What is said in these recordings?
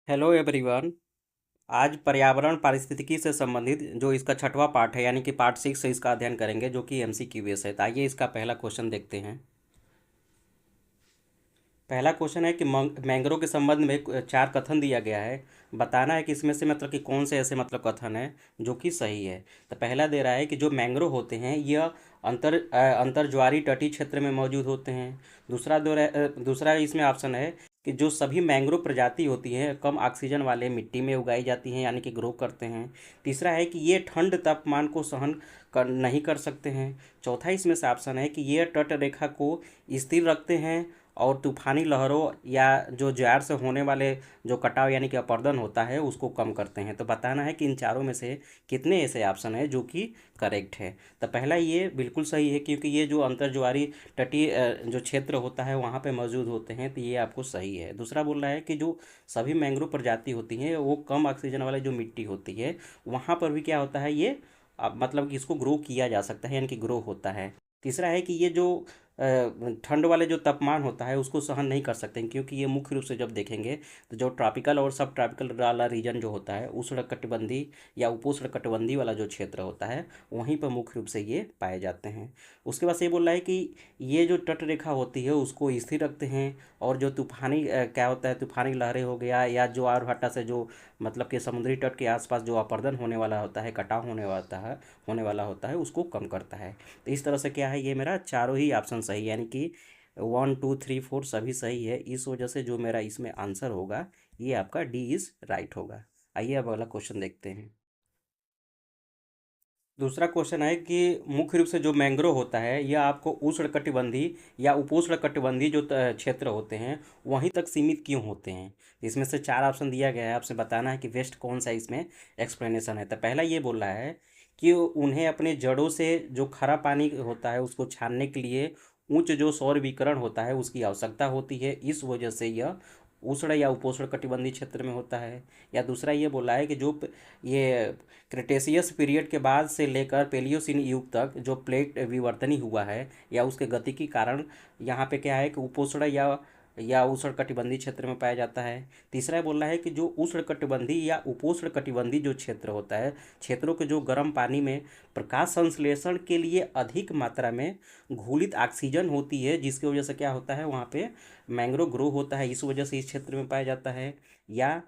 Hello everyone. आज पर्यावरण पारिस्थितिकी से संबंधित जो इसका छठवां पार्ट है यानी कि पार्ट 6 से इसका अध्ययन करेंगे जो कि एमसीक्यू बेस है। तो आइए इसका पहला क्वेश्चन देखते हैं। पहला क्वेश्चन है कि मैंग्रोव के संबंध में चार कथन दिया गया है। बताना है कि इसमें से मतलब कि कौन से ऐसे मतलब कथन है जो कि सही है। तो पहला दे रहा है कि जो मैंग्रोव होते हैं यह अंतर्ज्वारीय तटीय क्षेत्र में मौजूद होते हैं। दूसरा इसमें ऑप्शन है कि जो सभी मैंग्रोव प्रजाति होती हैं कम ऑक्सीजन वाले मिट्टी में उगाई जाती हैं यानी कि ग्रो करते हैं। तीसरा है कि ये ठंड तापमान को सहन कर नहीं कर सकते हैं। चौथा इसमें से ऑप्शन है कि ये तट रेखा को स्थिर रखते हैं और तूफानी लहरों या जो ज्वार से होने वाले जो कटाव यानी कि अपरदन होता है उसको कम करते हैं। तो बताना है कि इन चारों में से कितने ऐसे ऑप्शन है जो कि करेक्ट है। तो पहला ये बिल्कुल सही है क्योंकि ये जो अंतर्ज्वारीय तटीय जो क्षेत्र होता है वहाँ पे मौजूद होते हैं, तो ये आपको सही है। दूसरा बोल रहा है कि जो सभी मैंग्रोव प्रजाति होती हैं वो कम ऑक्सीजन वाली जो मिट्टी होती है वहाँ पर भी क्या होता है ये मतलब कि इसको ग्रो किया जा सकता है यानी कि ग्रो होता है। तीसरा है कि ये जो ठंड वाले जो तापमान होता है उसको सहन नहीं कर सकते हैं क्योंकि ये मुख्य रूप से जब देखेंगे तो जो ट्रॉपिकल और सब ट्रॉपिकल वाला रीजन जो होता है उष्णकटिबंधीय या उपोष्णकटिबंधीय वाला जो क्षेत्र होता है वहीं पर मुख्य रूप से ये पाए जाते हैं। उसके बाद से ये बोल रहा है कि ये जो तट रेखा होती है उसको स्थिर रखते हैं और जो तूफानी क्या होता है तूफानी लहरें हो गया या ज्वार भाटा से जो मतलब कि समुद्री तट के आसपास जो अपरदन होने वाला होता है कटाव होने वाला होता है उसको कम करता है। तो इस तरह से क्या है ये मेरा चारों ही ऑप्शन सही है यानी कि 1 2 3 4 सभी सही है। इस वजह से जो मेरा इसमें आंसर होगा ये आपका डी इज़ राइट होगा। आइए अब अगला क्वेश्चन देखते हैं। दूसरा क्वेश्चन है कि मुख्य रूप से जो मैंग्रोव होता है यह आपको उष्णकटिबंधीय या उपोष्णकटिबंधीय जो क्षेत्र होते हैं वहीं तक सीमित क्यों होते हैं। इसमें से चार ऑप्शन दिया गया है, आपसे बताना है कि बेस्ट कौन सा इसमें एक्सप्लेनेशन है। तो पहला ये बोल रहा है कि उन्हें अपने जड़ों से जो खारा पानी होता है उसको छानने के लिए उच्च जो सौर विकिरण होता है उसकी आवश्यकता होती है, इस वजह से यह उष्ण या उपोष्ण कटिबंधीय क्षेत्र में होता है। या दूसरा ये बोला है कि ये क्रिटेशियस पीरियड के बाद से लेकर पेलियोसिन युग तक जो प्लेट विवर्तनी हुआ है या उसके गति के कारण यहाँ पे क्या है कि उपोष्ण या उष्णकटिबंधीय क्षेत्र में पाया जाता है। तीसरा बोल रहा है कि जो उष्णकटिबंधीय या उपोष्णकटिबंधीय जो क्षेत्र होता है क्षेत्रों के जो गर्म पानी में प्रकाश संश्लेषण के लिए अधिक मात्रा में घुलित ऑक्सीजन होती है जिसकी वजह से क्या होता है वहाँ पे मैंग्रोव ग्रो होता है, इस वजह से इस क्षेत्र में पाया जाता है। या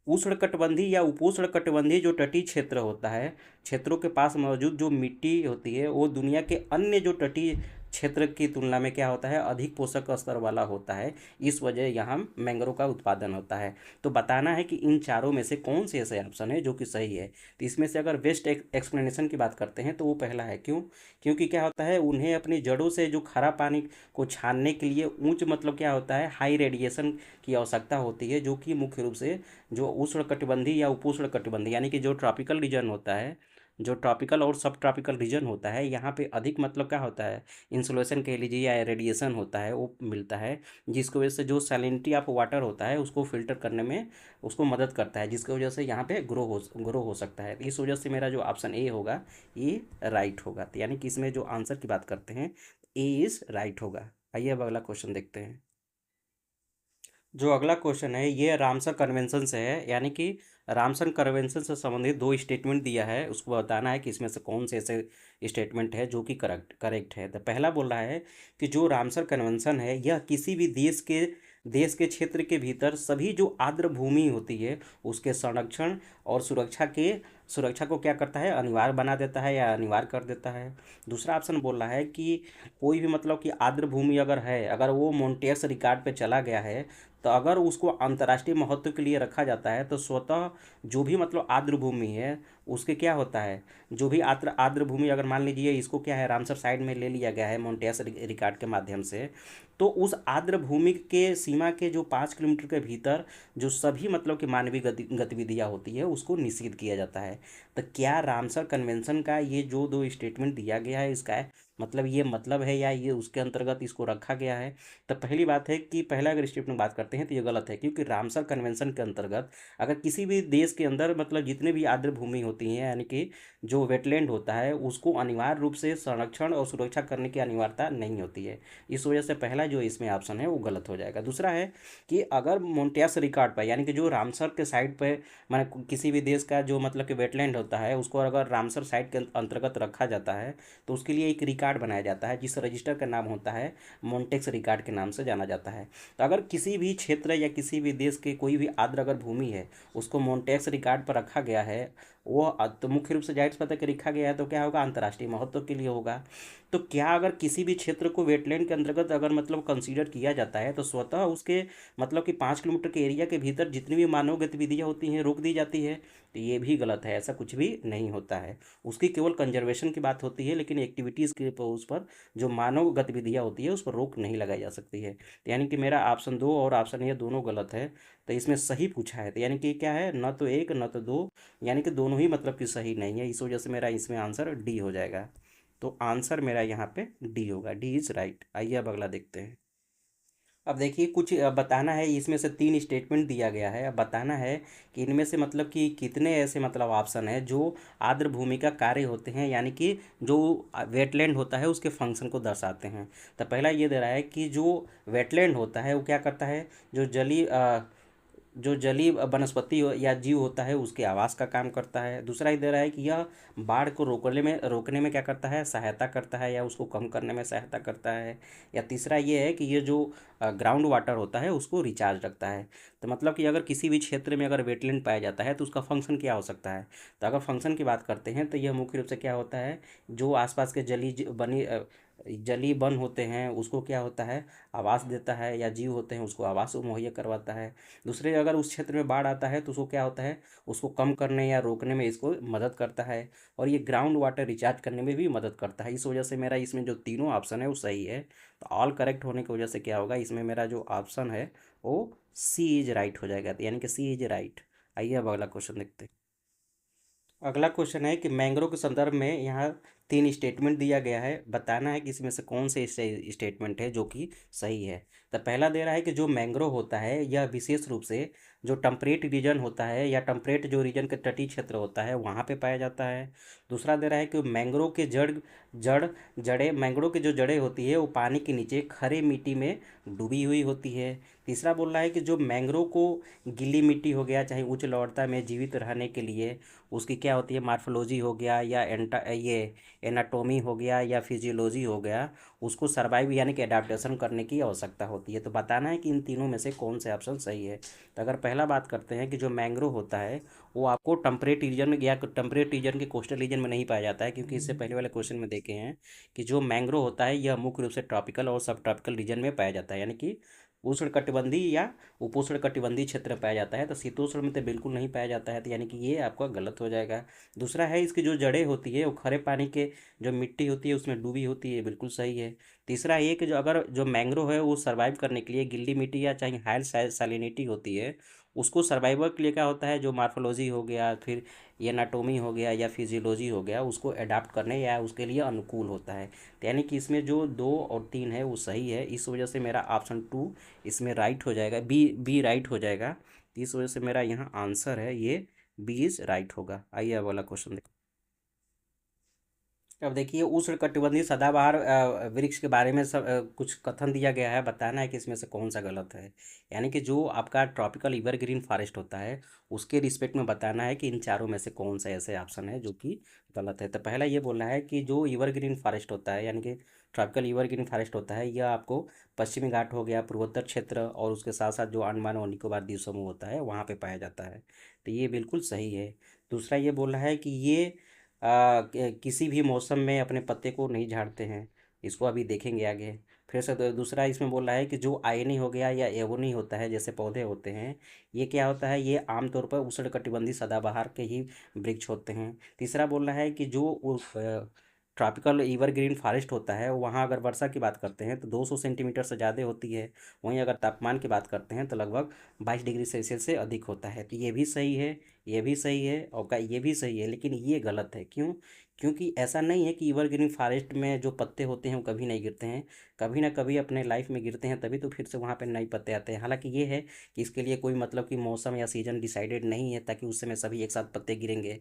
उष्णकटिबंधीय या उपोष्णकटिबंधीय जो तटीय क्षेत्र होता है क्षेत्रों के पास मौजूद जो मिट्टी होती है वो दुनिया के अन्य जो तटीय क्षेत्र की तुलना में क्या होता है अधिक पोषक स्तर वाला होता है, इस वजह यहाँ मैंग्रोव का उत्पादन होता है। तो बताना है कि इन चारों में से कौन से ऐसे ऑप्शन है जो कि सही है। तो इसमें से अगर बेस्ट एक्सप्लेनेशन की बात करते हैं तो वो पहला है। क्यों? क्योंकि क्या होता है उन्हें अपनी जड़ों से जो खारा पानी को छानने के लिए ऊंच मतलब क्या होता है हाई रेडिएशन की आवश्यकता होती है, जो कि मुख्य रूप से जो उष्णकटिबंधीय या उपोष्णकटिबंधीय यानी कि जो ट्रॉपिकल रीजन होता है जो ट्रॉपिकल और सब ट्रॉपिकल रीजन होता है यहाँ पे अधिक मतलब क्या होता है इंसुलेशन कह लीजिए या रेडिएशन होता है वो मिलता है, जिसकी वजह से जो सैलिनिटी ऑफ वाटर होता है उसको फिल्टर करने में उसको मदद करता है, जिसकी वजह से यहाँ पे ग्रो हो सकता है। इस वजह से मेरा जो ऑप्शन ए होगा ये राइट होगा। तो यानी कि इसमें जो आंसर की बात करते हैं ए इज़ राइट होगा। आइए अब अगला क्वेश्चन देखते हैं। जो अगला क्वेश्चन है ये रामसर कन्वेंशन से है यानी कि रामसर कन्वेंशन से संबंधित दो स्टेटमेंट दिया है, उसको बताना है कि इसमें से कौन से ऐसे स्टेटमेंट है जो कि करेक्ट है। तो पहला बोल रहा है कि जो रामसर कन्वेंशन है यह किसी भी देश के क्षेत्र के भीतर सभी जो आर्द्र भूमि होती है उसके संरक्षण और सुरक्षा को क्या करता है अनिवार्य बना देता है या अनिवार्य कर देता है। दूसरा ऑप्शन बोल रहा है कि कोई भी मतलब कि आर्द्र भूमि अगर है अगर वो मोन्टेक्स रिकॉर्ड पे चला गया है तो अगर उसको अंतर्राष्ट्रीय महत्व के लिए रखा जाता है तो स्वतः जो भी मतलब आर्द्र भूमि है उसके क्या होता है जो भी आर्द्र आर्द्र भूमि अगर मान लीजिए इसको क्या है रामसर साइड में ले लिया गया है मोन्टेस रिकॉर्ड के माध्यम से, तो उस आर्द्र भूमि के सीमा के जो 5 किलोमीटर के भीतर जो सभी मतलब कि मानवीय गतिविधियाँ होती है उसको निषिद्ध किया जाता है। तो क्या रामसर कन्वेंशन का ये जो दो स्टेटमेंट दिया गया है इसका मतलब ये मतलब है या ये उसके अंतर्गत इसको रखा गया है। तो पहली बात है कि पहला अगर स्टेटमेंट बात करते हैं तो ये गलत है, क्योंकि रामसर कन्वेंशन के अंतर्गत अगर किसी भी देश के अंदर मतलब जितने भी आर्द्र भूमि होती हैं, यानी कि जो वेटलैंड होता है, उसको अनिवार्य रूप से संरक्षण और सुरक्षा करने की अनिवार्यता नहीं होती है। इस वजह से पहला जो इसमें ऑप्शन है वो गलत हो जाएगा। दूसरा है कि अगर मोन्टियास रिकॉर्ड पर, यानी कि जो रामसर के साइड पे, माने किसी भी देश का जो मतलब कि वेटलैंड होता है उसको अगर रामसर साइट के अंतर्गत रखा जाता है तो उसके लिए एक रिकॉर्ड बनाया जाता है, जिस रजिस्टर का नाम होता है मोन्टेक्स रिकॉर्ड के नाम से जाना जाता है। तो अगर किसी भी क्षेत्र या किसी भी देश के कोई भी आर्द्र अगर भूमि है उसको मोन्टेक्स रिकॉर्ड पर रखा गया है, वो तो मुख्य रूप से जाहिर सी बात है कि रखा गया है तो क्या होगा, अंतर्राष्ट्रीय महत्व के लिए होगा। तो क्या अगर किसी भी क्षेत्र को वेटलैंड के अंतर्गत अगर मतलब कंसीडर किया जाता है तो स्वतः उसके मतलब कि 5 किलोमीटर के एरिया के भीतर जितनी भी मानव गतिविधियाँ होती हैं रोक दी जाती है। तो ये भी गलत है, ऐसा कुछ भी नहीं होता है। उसकी केवल कंजर्वेशन की बात होती है, लेकिन एक्टिविटीज़ के उस पर जो मानव गतिविधियाँ होती है उस पर रोक नहीं लगाई जा सकती है। तो यानी कि मेरा ऑप्शन दो और ऑप्शन ए दोनों गलत है। तो इसमें सही पूछा है, तो यानी कि क्या है, न तो एक न तो दो, यानी कि दोनों ही मतलब कि सही नहीं है। इस वजह से मेरा इसमें आंसर डी हो जाएगा। तो आंसर मेरा यहाँ पे डी होगा, डी इज़ राइट। आइए अब अगला देखते हैं। अब देखिए कुछ बताना है, इसमें से 3 स्टेटमेंट दिया गया है। अब बताना है कि इनमें से मतलब कि कितने ऐसे मतलब ऑप्शन है जो आर्द्र भूमि का कार्य होते हैं, यानी कि जो वेटलैंड होता है उसके फंक्शन को दर्शाते हैं। तो पहला ये दे रहा है कि जो वेटलैंड होता है वो क्या करता है, जो जलीय वनस्पति या जीव होता है उसके आवास का काम करता है। दूसरा ये दे रहा है कि यह बाढ़ को रोकने में क्या करता है, सहायता करता है या उसको कम करने में सहायता करता है। या तीसरा ये है कि ये जो ग्राउंड वाटर होता है उसको रिचार्ज रखता है। तो मतलब कि अगर किसी भी क्षेत्र में अगर वेटलैंड पाया जाता है तो उसका फंक्शन क्या हो सकता है। तो अगर फंक्शन की बात करते हैं तो यह मुख्य रूप से क्या होता है, जो आसपास के जलीय वन होते हैं उसको क्या होता है, आवास देता है, या जीव होते हैं उसको आवास मुहैया करवाता है। दूसरे अगर उस क्षेत्र में बाढ़ आता है तो उसको क्या होता है, उसको कम करने या रोकने में इसको मदद करता है। और ये ग्राउंड वाटर रिचार्ज करने में भी मदद करता है। इस वजह से मेरा इसमें जो तीनों ऑप्शन है वो सही है। तो ऑल करेक्ट होने की वजह से क्या होगा, इसमें मेरा जो ऑप्शन है वो सी इज राइट हो जाएगा, यानी कि सी इज राइट। आइए अब अगला क्वेश्चन देखते हैं। अगला क्वेश्चन है कि मैंग्रोव के संदर्भ में यहाँ 3 स्टेटमेंट दिया गया है। बताना है कि इसमें से कौन से स्टेटमेंट है जो कि सही है। तो पहला दे रहा है कि जो मैंग्रोव होता है यह विशेष रूप से जो टम्परेट रीजन होता है या टम्परेट जो रीजन के तटीय क्षेत्र होता है वहाँ पे पाया जाता है। दूसरा दे रहा है कि मैंग्रोव के जड़ जड़ें मैंग्रोव की जो जड़ें होती है वो पानी के नीचे खरे मिट्टी में डूबी हुई होती है। तीसरा बोल रहा है कि जो मैंग्रोव को गीली मिट्टी हो गया चाहे उच्च लवणता में जीवित रहने के लिए उसकी क्या होती है, मार्फोलॉजी हो गया या ये एनाटोमी हो गया या फिजियोलॉजी हो गया, उसको सर्वाइव यानी कि एडाप्टेशन करने की आवश्यकता होती है। तो बताना है कि इन तीनों में से कौन से ऑप्शन सही है। तो अगर पहला बात करते हैं कि जो मैंग्रोव होता है वो आपको टेम्परेट रीजन या टेम्परेट रीजन के कोस्टल रीजन में नहीं पाया जाता है, क्योंकि इससे पहले वाले क्वेश्चन में देखे हैं कि जो मैंग्रोव होता है यह मुख्य रूप से ट्रॉपिकल और सब ट्रॉपिकल रीजन में पाया जाता है, यानी कि उष्णकटिबंधीय या उपोष्णकटिबंधीय क्षेत्र में पाया जाता है। तो शीतोष्ण में तो बिल्कुल नहीं पाया जाता है, तो यानी कि ये आपका गलत हो जाएगा। दूसरा है इसकी जो जड़ें होती है वो खरे पानी के जो मिट्टी होती है उसमें डूबी होती है, बिल्कुल सही है। तीसरा ये कि जो अगर जो मैंग्रोव है वो सर्वाइव करने के लिए गिल्ली मिट्टी या चाहे हाई सैलिनिटी होती है उसको सर्वाइवर के लिए क्या होता है, जो मार्फोलॉजी हो गया फिर एनाटोमी हो गया या फिजियोलॉजी हो गया उसको अडाप्ट करने या उसके लिए अनुकूल होता है। तो यानी कि इसमें जो 2 और 3 है वो सही है। इस वजह से मेरा ऑप्शन 2 इसमें राइट हो जाएगा, बी बी राइट हो जाएगा। तो इस वजह से मेरा यहाँ आंसर है ये बी इज राइट होगा। आइए अब वाला क्वेश्चन देखो। अब देखिए उष्णकटिबंधीय सदाबहार वृक्ष के बारे में कुछ कथन दिया गया है। बताना है कि इसमें से कौन सा गलत है। यानी कि जो आपका ट्रॉपिकल एवरग्रीन फॉरेस्ट होता है उसके रिस्पेक्ट में बताना है कि इन चारों में से कौन सा ऐसे ऑप्शन है जो कि गलत है। तो पहला ये बोलना है कि जो एवरग्रीन फॉरेस्ट होता है यानी कि ट्रॉपिकल एवरग्रीन फॉरेस्ट होता है यह आपको पश्चिमी घाट हो गया, पूर्वोत्तर क्षेत्र और उसके साथ साथ जो अंडमान और निकोबार द्वीप समूह होता है वहाँ पे पाया जाता है। तो ये बिल्कुल सही है। दूसरा ये बोल रहा है कि ये किसी भी मौसम में अपने पत्ते को नहीं झाड़ते हैं। इसको अभी देखेंगे आगे। फिर से दूसरा इसमें बोल रहा है कि जो आयनी हो गया या एवोनी होता है जैसे पौधे होते हैं ये क्या होता है, ये आमतौर पर उष्णकटिबंधीय सदाबहार के ही वृक्ष होते हैं। तीसरा बोल रहा है कि जो ट्रॉपिकल एवरग्रीन फॉरेस्ट होता है वहाँ अगर वर्षा की बात करते हैं तो 200 सेंटीमीटर से ज़्यादा होती है। वहीं अगर तापमान की बात करते हैं तो लगभग 22 डिग्री सेल्सियस से अधिक होता है। तो ये भी सही है, ये भी सही है और का ये भी सही है, लेकिन ये गलत है। क्यों? क्योंकि ऐसा नहीं है कि एवरग्रीन फॉरेस्ट में जो पत्ते होते हैं वो कभी नहीं गिरते हैं, कभी ना कभी अपने लाइफ में गिरते हैं, तभी तो फिर से वहाँ पे नए पत्ते आते हैं। हालांकि ये है कि इसके लिए कोई मतलब कि मौसम या सीजन डिसाइडेड नहीं है ताकि उस समय सभी एक साथ पत्ते गिरेंगे।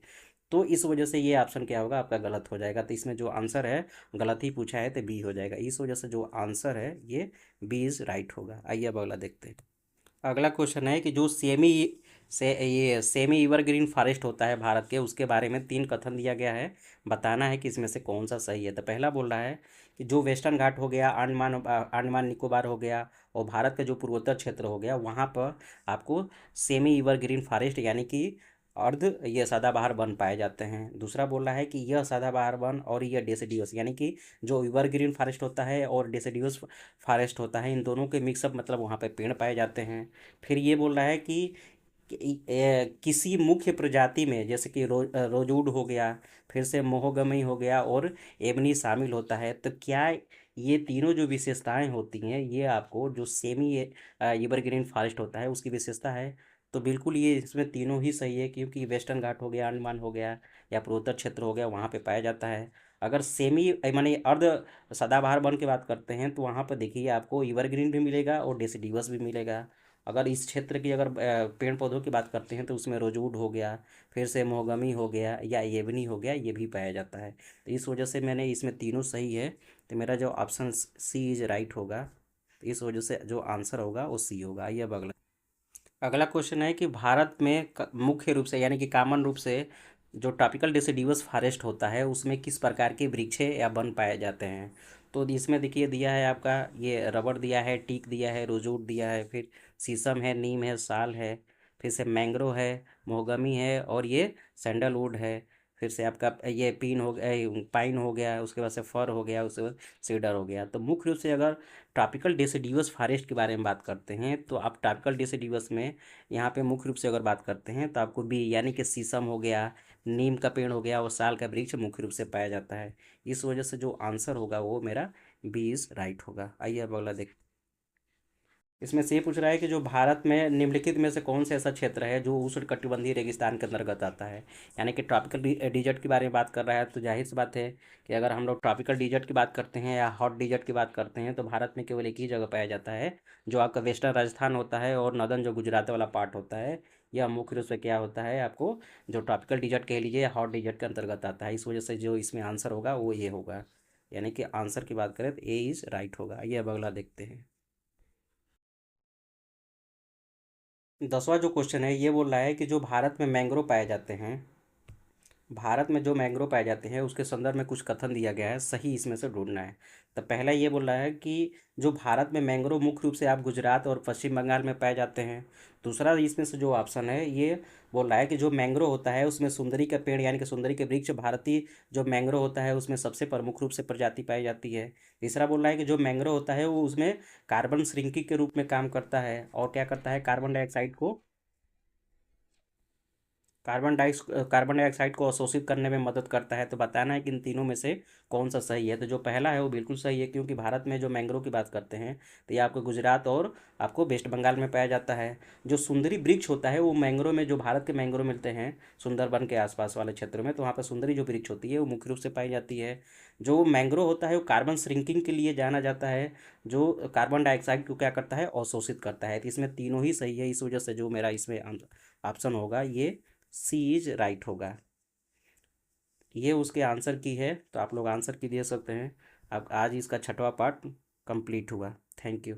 तो इस वजह से ये ऑप्शन क्या होगा आपका गलत हो जाएगा। तो इसमें जो आंसर है गलत ही पूछा है तो बी हो जाएगा। इस वजह से जो आंसर है ये बी इज राइट होगा। आइए अब अगला देखते हैं। अगला क्वेश्चन है कि जो सेमी एवरग्रीन फॉरेस्ट होता है भारत के, उसके बारे में तीन कथन दिया गया है। बताना है कि इसमें से कौन सा सही है। तो पहला बोल रहा है कि जो वेस्टर्न घाट हो गया, अंडमान निकोबार हो गया और भारत का जो पूर्वोत्तर क्षेत्र हो गया, वहाँ पर आपको सेमी एवरग्रीन फॉरेस्ट यानी कि अर्ध ये सदाबहार वन पाए जाते हैं। दूसरा बोल रहा है कि यह सदाबहार वन और यह डेसिडियस यानी कि जो एवरग्रीन फॉरेस्ट होता है और डेसिडियस फॉरेस्ट होता है, इन दोनों के मिक्सअप मतलब वहाँ पे पेड़ पाए जाते हैं। फिर ये बोल रहा है कि किसी मुख्य प्रजाति में जैसे कि रोजवुड हो गया, फिर से मोहोगमी हो गया और एबनी शामिल होता है। तो क्या ये तीनों जो विशेषताएं होती हैं ये आपको जो सेमी एवरग्रीन फॉरेस्ट होता है उसकी विशेषता है। तो बिल्कुल ये इसमें तीनों ही सही है, क्योंकि वेस्टर्न घाट हो गया, अंडमान हो गया या पूर्वोत्तर क्षेत्र हो गया, वहाँ पे पाया जाता है। अगर सेमी माने अर्ध सदाबहार वन की बात करते हैं तो वहाँ पर देखिए आपको एवरग्रीन भी मिलेगा और डेसिडिवस भी मिलेगा। अगर इस क्षेत्र की अगर पेड़ पौधों की बात करते हैं तो उसमें रोजवुड हो गया, फिर से मोहगनी हो गया या एबनी हो गया, ये भी पाया जाता है। तो इस वजह से मैंने इसमें तीनों सही है, तो मेरा जो ऑप्शन सी इज राइट होगा। तो इस वजह से जो आंसर होगा वो सी होगा। आइए अब अगला। अगला क्वेश्चन है कि भारत में मुख्य रूप से यानी कि कॉमन रूप से जो ट्रॉपिकल डिसिडिवस फॉरेस्ट होता है उसमें किस प्रकार के वृक्ष या वन पाए जाते हैं। तो इसमें देखिए दिया है आपका ये रबड़ दिया है, टीक दिया है, रोजवुड दिया है, फिर शीशम है, नीम है, साल है, फिर से मैंग्रो है, मोहगमी है और ये सैंडलवुड है। फिर से आपका ये पाइन हो गया, उसके बाद से फर हो गया, उसके बाद सीडर हो गया। तो मुख्य रूप से अगर ट्रॉपिकल डिसिडिवस फॉरेस्ट के बारे में बात करते हैं तो आप ट्रॉपिकल डिसिडिवस में यहाँ पे मुख्य रूप से अगर बात करते हैं तो आपको बी यानी कि शीशम हो गया, नीम का पेड़ हो गया और साल का वृक्ष मुख्य रूप से पाया जाता है। इस वजह से जो आंसर होगा वो मेरा बी इज राइट होगा। आइए अब अगला देख। इसमें से ये पूछ रहा है कि जो भारत में निम्नलिखित में से कौन सा ऐसा क्षेत्र है जो उष्णकटिबंधीय रेगिस्तान के अंतर्गत आता है। यानी कि ट्रॉपिकल डिजर्ट की बारे में बात कर रहा है। तो जाहिर सी बात है कि अगर हम लोग ट्रॉपिकल डिजर्ट की बात करते हैं या हॉट डिजर्ट की बात करते हैं तो भारत में केवल एक ही जगह पाया जाता है, जो आपका वेस्टर्न राजस्थान होता है और नॉर्दर्न जो गुजरात वाला पार्ट होता है। यह मुख्य रूप से क्या होता है आपको जो ट्रॉपिकल डिजर्ट कह लीजिए या हॉट डिजर्ट के अंतर्गत आता है। इस वजह से जो इसमें आंसर होगा वो ये होगा। यानी कि आंसर की बात करें तो ए इज़ राइट होगा। आइए अब अगला देखते हैं। 10वां जो क्वेश्चन है ये बोल रहा है कि जो भारत में मैंग्रोव पाए जाते हैं, भारत में जो मैंग्रोव पाए जाते हैं उसके संदर्भ में कुछ कथन दिया गया है, सही इसमें से ढूंढना है। तो पहला ये बोल रहा है कि जो भारत में मैंग्रोव मुख्य रूप से आप गुजरात और पश्चिम बंगाल में पाए जाते हैं। दूसरा इसमें से जो ऑप्शन है ये बोल रहा है कि जो मैंग्रोव होता है उसमें सुंदरी का पेड़ यानी कि सुंदरी के वृक्ष भारतीय जो मैंग्रोव होता है उसमें सबसे प्रमुख रूप से प्रजाति पाई जाती है। तीसरा बोल रहा है कि जो मैंग्रोव होता है वो उसमें कार्बन श्रिंकिंग के रूप में काम करता है और क्या करता है, कार्बन डाइऑक्साइड को अवशोषित करने में मदद करता है। तो बताना है कि इन तीनों में से कौन सा सही है। तो जो पहला है वो बिल्कुल सही है, क्योंकि भारत में जो मैंग्रोव की बात करते हैं तो ये आपको गुजरात और आपको वेस्ट बंगाल में पाया जाता है। जो सुंदरी वृक्ष होता है वो मैंग्रोव में, जो भारत के मैंग्रोव मिलते हैं सुंदरबन के आसपास वाले क्षेत्रों में, तो वहाँ पर सुंदरी जो वृक्ष होती है वो मुख्य रूप से पाई जाती है। जो मैंग्रोव होता है वो कार्बन श्रिंकिंग के लिए जाना जाता है, जो कार्बन डाइऑक्साइड को क्या करता है, अवशोषित करता है। तो इसमें तीनों ही सही है। इस वजह से जो मेरा इसमें ऑप्शन होगा ये सी इज राइट होगा। ये उसके आंसर की है, तो आप लोग आंसर की दे सकते हैं। अब आज इसका छठवां पार्ट कंप्लीट हुआ। Thank you.